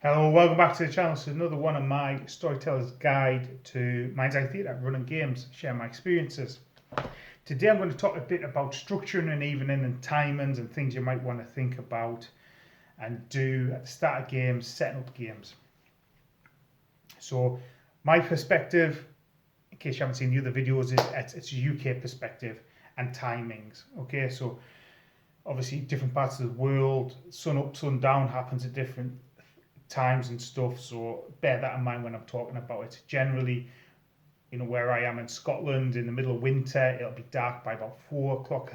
Hello, welcome back to the channel. So another one of my Storyteller's Guide to Mind's Eye Theatre, running games, share my experiences. Today I'm going to talk a bit about structuring an evening and timings and things you might want to think about and do at the start of games, setting up games. So my perspective, in case you haven't seen the other videos, it's a UK perspective and timings. Okay, so obviously different parts of the world, sun up, sun down happens at different times and stuff, so bear that in mind when I'm talking about it. Generally, where I am in Scotland, in the middle of winter, it'll be dark by about 4 o'clock,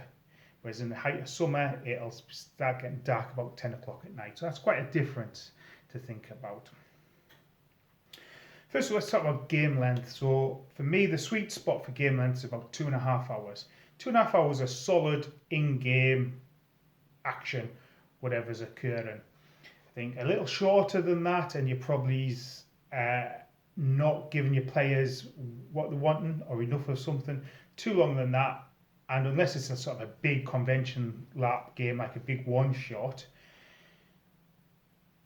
whereas in the height of summer, it'll start getting dark about 10 o'clock at night. So that's quite a difference to think about. First, let's talk about game length. So for me, the sweet spot for game length is about 2.5 hours. 2.5 hours of solid in-game action, whatever's occurring. I think a little shorter than that, and you're probably not giving your players what they're wanting or enough of something. Too long than that, and unless it's a sort of a big convention lap game, like a big one shot,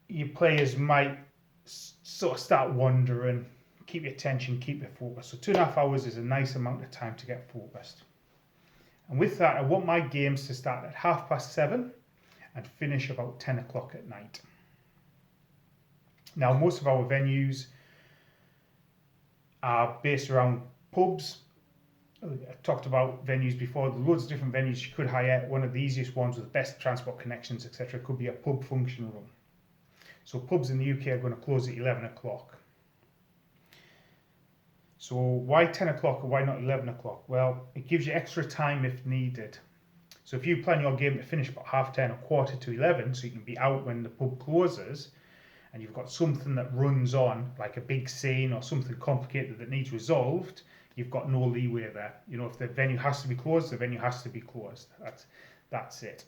your players might sort of start wandering. Keep your attention, keep your focus. So 2.5 hours is a nice amount of time to get focused. And with that, I want my games to start at 7:30 and finish about 10 o'clock at night. Now, most of our venues are based around pubs. I talked about venues before. There's loads of different venues you could hire. One of the easiest ones with the best transport connections, etc., could be a pub function room. So pubs in the UK are going to close at 11 o'clock. So why 10 o'clock or why not 11 o'clock? Well, it gives you extra time if needed. So if you plan your game to finish about 10:30 or 11:15, so you can be out when the pub closes, and you've got something that runs on, like a big scene or something complicated that needs resolved, you've got no leeway there. If the venue has to be closed, the venue has to be closed. That's it.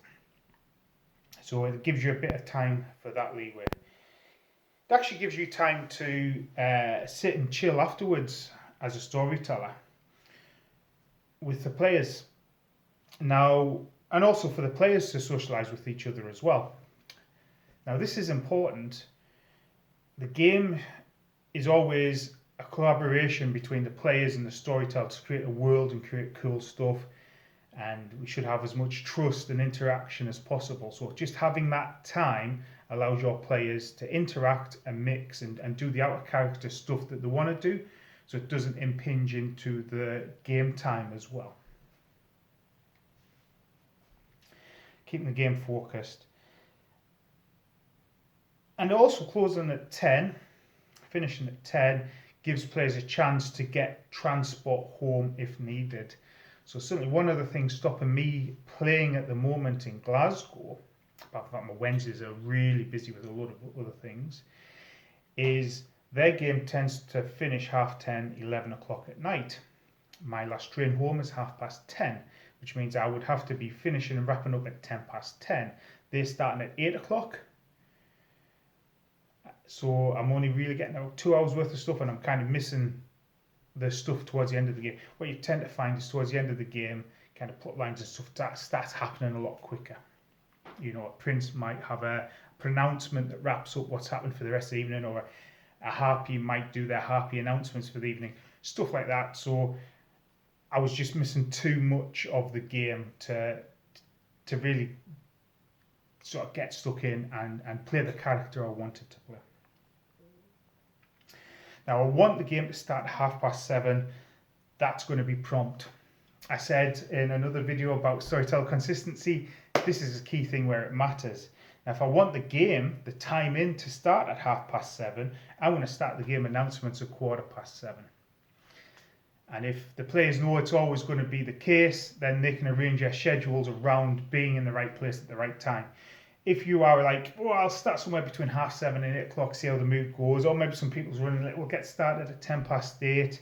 So it gives you a bit of time for that leeway. It actually gives you time to sit and chill afterwards as a storyteller with the players. Now, and also for the players to socialise with each other as well. Now, this is important. The game is always a collaboration between the players and the storyteller to create a world and create cool stuff, and we should have as much trust and interaction as possible. So just having that time allows your players to interact and mix and do the out of character stuff that they want to do, so it doesn't impinge into the game time as well. Keeping the game focused. And also closing at 10, finishing at 10, gives players a chance to get transport home if needed. So certainly one of the things stopping me playing at the moment in Glasgow, apart from that my Wednesdays are really busy with a lot of other things, is their game tends to finish 10:30, 11 o'clock at night. My last train home is 10:30, which means I would have to be finishing and wrapping up at 10:10. They're starting at 8 o'clock. So I'm only really getting about 2 hours worth of stuff, and I'm kind of missing the stuff towards the end of the game. What you tend to find is towards the end of the game, kind of plot lines and stuff that starts happening a lot quicker. A prince might have a pronouncement that wraps up what's happened for the rest of the evening, or a harpy might do their harpy announcements for the evening, stuff like that. So I was just missing too much of the game to really sort of get stuck in and play the character I wanted to play. Now, I want the game to start at 7:30. That's going to be prompt. I said in another video about storytelling consistency, this is a key thing where it matters. Now, if I want the game, the time in to start at 7:30, I'm going to start the game announcements at 7:15. And if the players know it's always going to be the case, then they can arrange their schedules around being in the right place at the right time. If you are like, I'll start somewhere between 7:30 and 8 o'clock, see how the mood goes, or maybe some people's running late, we'll get started at 8:10.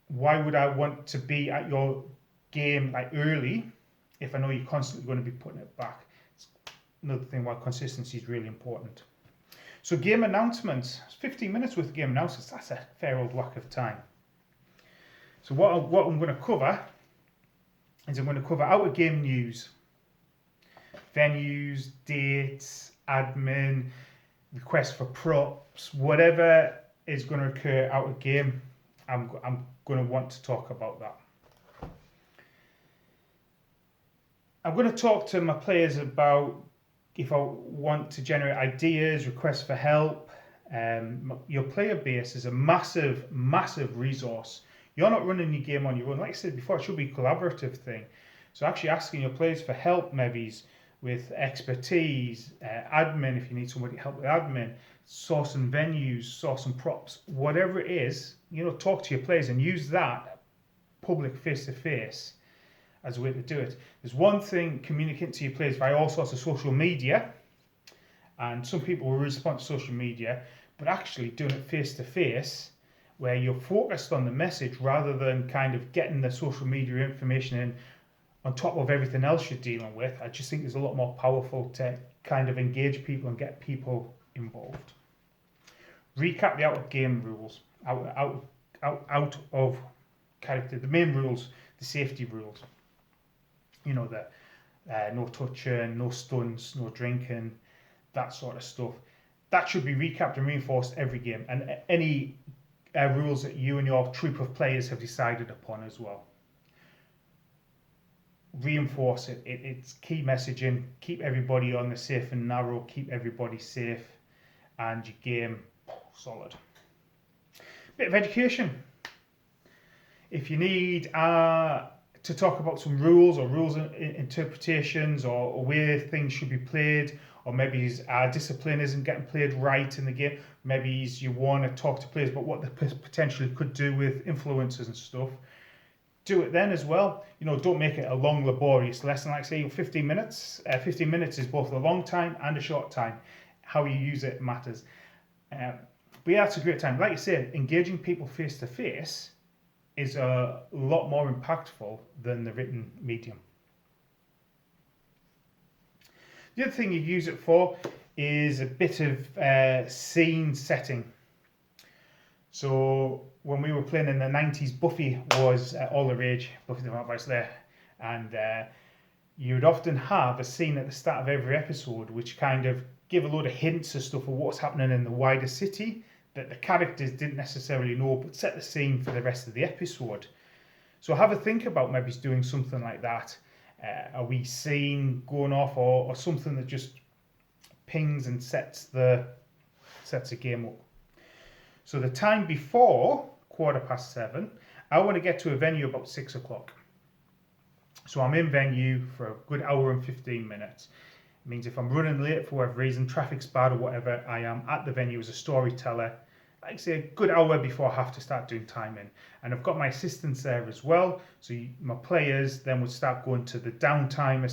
Why would I want to be at your game early if I know you're constantly going to be putting it back? It's another thing why consistency is really important. So game announcements, 15 minutes worth of game announcements, that's a fair old whack of time. So what I'm going to cover is I'm going to cover out of game news, venues, dates, admin, requests for props, whatever is going to occur out of game, I'm going to want to talk about that. I'm going to talk to my players about if I want to generate ideas, requests for help. Your player base is a massive, massive resource. You're not running your game on your own. Like I said before, it should be a collaborative thing. So actually asking your players for help, maybe with expertise, admin, if you need somebody to help with admin, sourcing venues, sourcing props, whatever it is, talk to your players and use that public face-to-face as a way to do it. There's one thing, communicating to your players via all sorts of social media, and some people will respond to social media, but actually doing it face-to-face, where you're focused on the message rather than kind of getting the social media information in on top of everything else you're dealing with. I just think it's a lot more powerful to kind of engage people and get people involved. Recap the out of game rules, out of character, the main rules, the safety rules. No touching, no stunts, no drinking, that sort of stuff. That should be recapped and reinforced every game, and any rules that you and your troop of players have decided upon as well. Reinforce it. It's key messaging. Keep everybody on the safe and narrow. Keep everybody safe, and your game solid. Bit of education. If you need to talk about some rules or rules interpretations or where things should be played, or maybe discipline isn't getting played right in the game, maybe you want to talk to players about what they potentially could do with influencers and stuff, do it then as well. Don't make it a long, laborious lesson. Like say 15 minutes. 15 minutes is both a long time and a short time. How you use it matters. But yeah, it's a great time. Like you said, engaging people face to face is a lot more impactful than the written medium. The other thing you use it for is a bit of scene setting. So when we were playing in the 90s, Buffy was all the rage, Buffy the Vampire Slayer, and you would often have a scene at the start of every episode which kind of give a load of hints and stuff of what's happening in the wider city that the characters didn't necessarily know, but set the scene for the rest of the episode. So have a think about maybe doing something like that. A wee scene going off, or something that just pings and sets a game up. So the time before 7:15, I want to get to a venue about 6 o'clock. So I'm in venue for a good hour and 15 minutes. It means if I'm running late for whatever reason, traffic's bad or whatever, I am at the venue as a storyteller, like I say, a good hour before I have to start doing timing. And I've got my assistants there as well. So my players then would start going to the downtime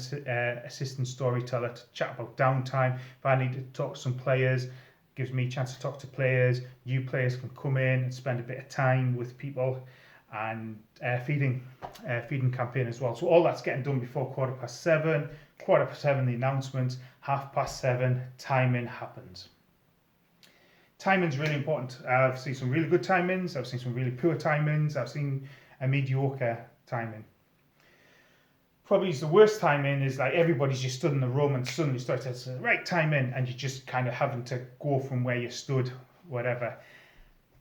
assistant storyteller to chat about downtime. If I need to talk to some players, gives me a chance to talk to players. New players can come in and spend a bit of time with people, and feeding campaign as well. So all that's getting done before 7:15. 7:15 the announcement. 7:30 timing happens. Timing's really important. I've seen some really good timings. I've seen some really poor timings. I've seen a mediocre timing. Probably the worst timing is like everybody's just stood in the room and suddenly starts to say, right, time in, and you're just kind of having to go from where you stood, whatever.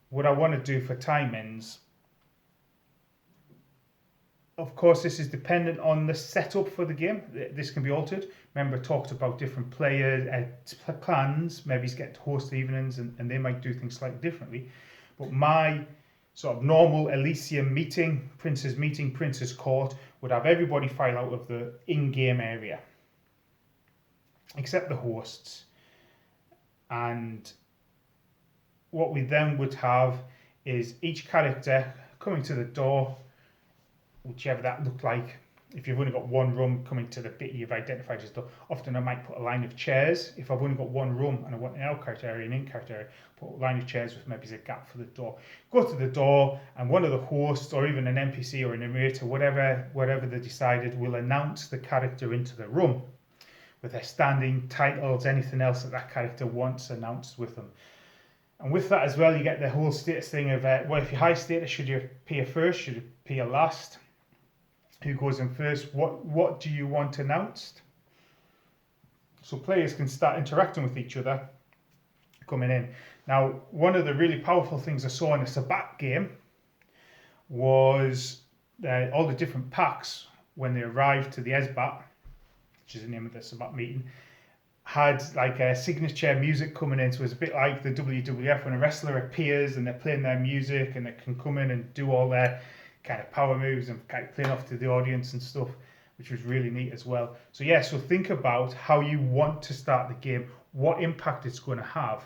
What I want to do for timings, of course, this is dependent on the setup for the game. This can be altered. Remember, I talked about different player plans. Maybe he's getting to host evenings and they might do things slightly differently. But my sort of normal Elysium meeting, Prince's Court, would have everybody file out of the in-game area, except the hosts. And what we then would have is each character coming to the door, whichever that looked like. If you've only got one room, coming to the bit you've identified as door. Often I might put a line of chairs. If I've only got one room and I want an out-character area and in-character area, put a line of chairs with maybe a gap for the door. Go to the door, and one of the hosts, or even an NPC or a narrator, whatever they decided, will announce the character into the room with their standing titles, anything else that character wants announced with them. And with that as well, you get the whole status thing of, well, if you're high status, should you appear first? Should you appear last? Who goes in first? What do you want announced? So players can start interacting with each other coming in. Now, one of the really powerful things I saw in the Sabbat game was all the different packs when they arrived to the Esbat, which is the name of the Sabbat meeting, had like a signature music coming in. So it was a bit like the WWF when a wrestler appears and they're playing their music and they can come in and do all their kind of power moves and kind of playing off to the audience and stuff, which was really neat as well. So yeah, so think about how you want to start the game, what impact it's going to have,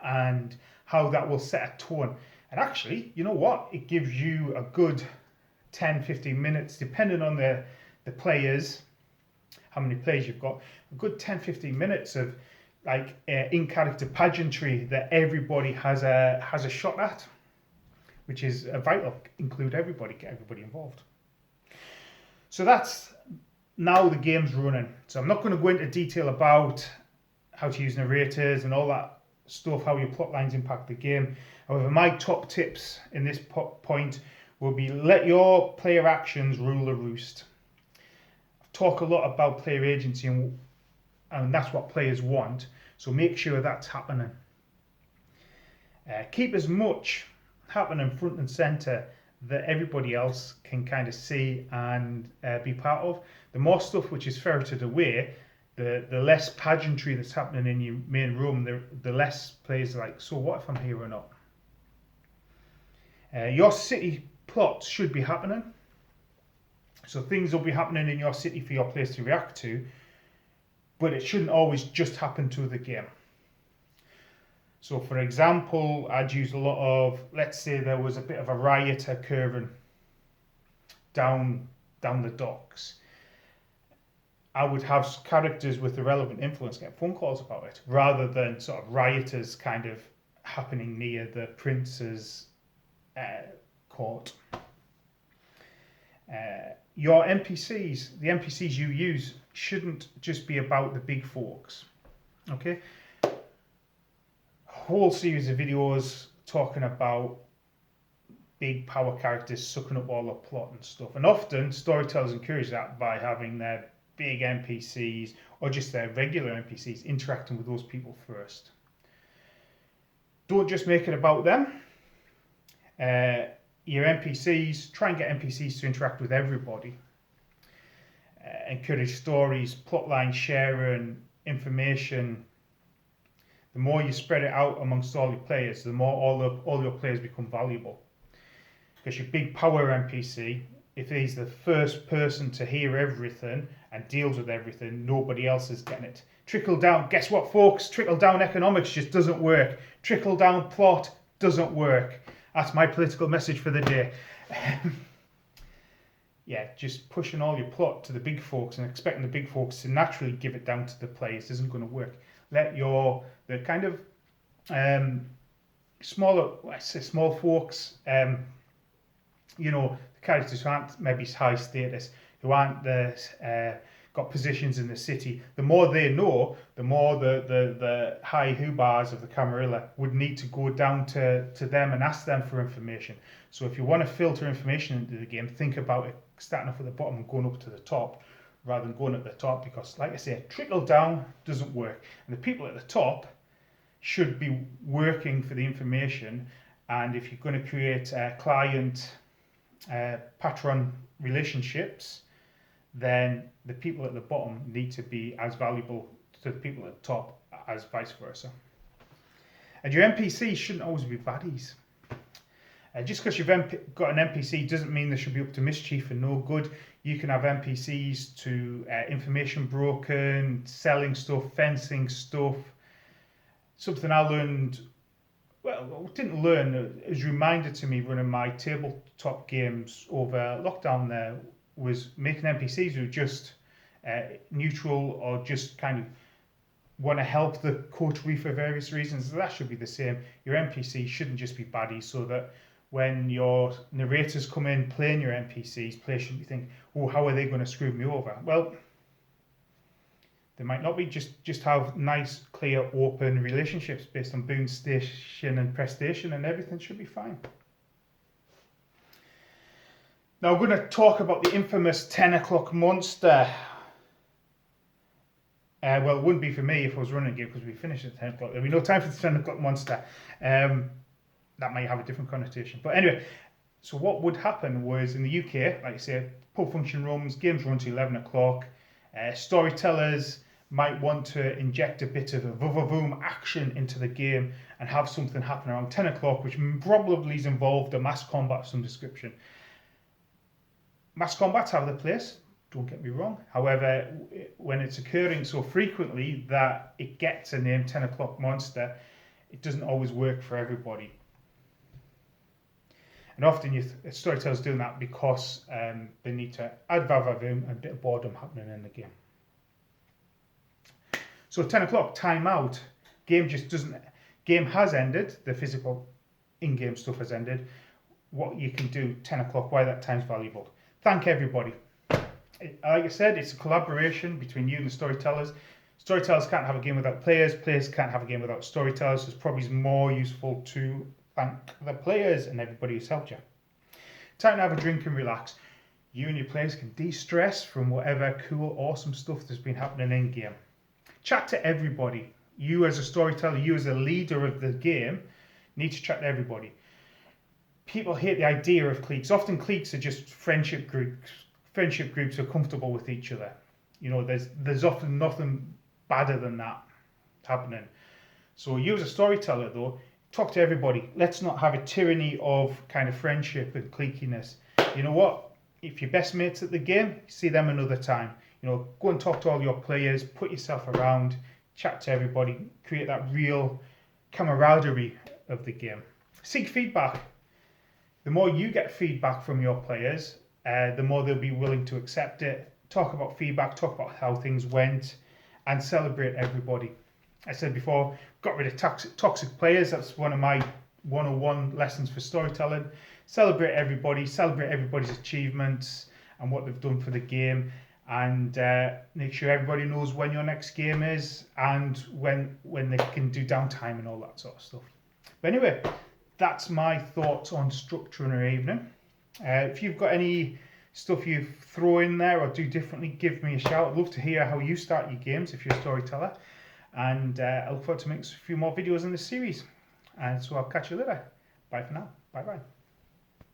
and how that will set a tone. And actually, you know what? It gives you a good 10-15 minutes, depending on the players, how many players you've got, a good 10-15 minutes of like in-character pageantry that everybody has a shot at, which is vital. Include everybody, get everybody involved. So that's now the game's running. So I'm not going to go into detail about how to use narrators and all that stuff, how your plot lines impact the game. However, my top tips in this point will be let your player actions rule the roost. I've talked a lot about player agency and that's what players want, so make sure that's happening. Keep as much happening front and centre that everybody else can kind of see and be part of. The more stuff which is ferreted away, the less pageantry that's happening in your main room, the less players are like, so what if I'm here or not? Your city plots should be happening. So things will be happening in your city for your players to react to, but it shouldn't always just happen to the game. So for example, I'd use a lot of, let's say there was a bit of a riot occurring down the docks. I would have characters with the relevant influence get phone calls about it, rather than sort of rioters kind of happening near the prince's court. Your NPCs, the NPCs you use, shouldn't just be about the big folks. Okay? A whole series of videos talking about big power characters sucking up all the plot and stuff. And often storytellers encourage that by having their big NPCs or just their regular NPCs interacting with those people first. Don't just make it about them. Your NPCs, try and get NPCs to interact with everybody. Encourage stories, plotline sharing, information. The more you spread it out amongst all your players, the more all your players become valuable. Because your big power NPC, if he's the first person to hear everything and deals with everything, nobody else is getting it. Trickle down, guess what folks? Trickle down economics just doesn't work. Trickle down plot doesn't work. That's my political message for the day. Yeah, just pushing all your plot to the big folks and expecting the big folks to naturally give it down to the players isn't going to work. Let the kind of small folks, the characters who aren't maybe high status, who aren't got positions in the city, the more they know, the more the high hoobahs of the Camarilla would need to go down to them and ask them for information. So if you want to filter information into the game, think about it starting off at the bottom and going up to the top rather than going at the top, because like I say, trickle down doesn't work. And the people at the top should be working for the information, and if you're going to create client patron relationships, then the people at the bottom need to be as valuable to the people at the top as vice versa. And your NPCs shouldn't always be baddies. Just because you've got an NPC doesn't mean they should be up to mischief and no good. You can have NPCs to information broken, selling stuff, fencing stuff. Something I learned, didn't learn, it was reminded to me running my tabletop games over lockdown there, was making NPCs who are just neutral or just kind of want to help the coterie for various reasons. That should be the same. Your NPC shouldn't just be baddies, so that when your narrators come in playing your NPCs, players shouldn't be thinking, oh, how are they going to screw me over? Well, they might not be. Just have nice, clear, open relationships based on boon station and prestation, and everything should be fine. Now we're going to talk about the infamous 10 o'clock monster. Well, it wouldn't be for me if I was running a game because we finished at 10 o'clock. There'd be no time for the 10 o'clock monster. That might have a different connotation. But anyway, so what would happen was in the UK, like I say, pub function rooms, games run to 11 o'clock. Storytellers might want to inject a bit of a vavavoom action into the game and have something happen around 10 o'clock, which probably is involved a mass combat of some description. Mass combats have their place, don't get me wrong. However, when it's occurring so frequently that it gets a name 10 o'clock monster, it doesn't always work for everybody. And often storytellers doing that because they need to add vavavoom and a bit of boredom happening in the game. So 10 o'clock, time out. Game has ended. The physical in-game stuff has ended. What you can do 10 o'clock, why that time's valuable. Thank everybody. Like I said, it's a collaboration between you and the storytellers. Storytellers can't have a game without players. Players can't have a game without storytellers. So it's probably more useful to thank the players and everybody who's helped you. Time to have a drink and relax. You and your players can de-stress from whatever cool, awesome stuff that's been happening in game. Chat to everybody. You as a storyteller, you as a leader of the game, need to chat to everybody. People hate the idea of cliques. Often cliques are just friendship groups. Friendship groups are comfortable with each other. You know, there's often nothing badder than that happening. So you as a storyteller, though, talk to everybody. Let's not have a tyranny of kind of friendship and cliquiness. You know what? If you're best mates at the game, see them another time. You know, go and talk to all your players, put yourself around, chat to everybody, create that real camaraderie of the game. Seek feedback. The more you get feedback from your players, the more they'll be willing to accept it. Talk about feedback, talk about how things went, and celebrate everybody. I said before, got rid of toxic players. That's one of my 101 lessons for storytelling. Celebrate everybody's achievements and what they've done for the game, and make sure everybody knows when your next game is and when they can do downtime and all that sort of stuff. But anyway, that's my thoughts on structure in an evening. If you've got any stuff you throw in there or do differently, give me a shout. I'd love to hear how you start your games if you're a storyteller. And I look forward to making a few more videos in this series. And so I'll catch you later. Bye for now. Bye bye.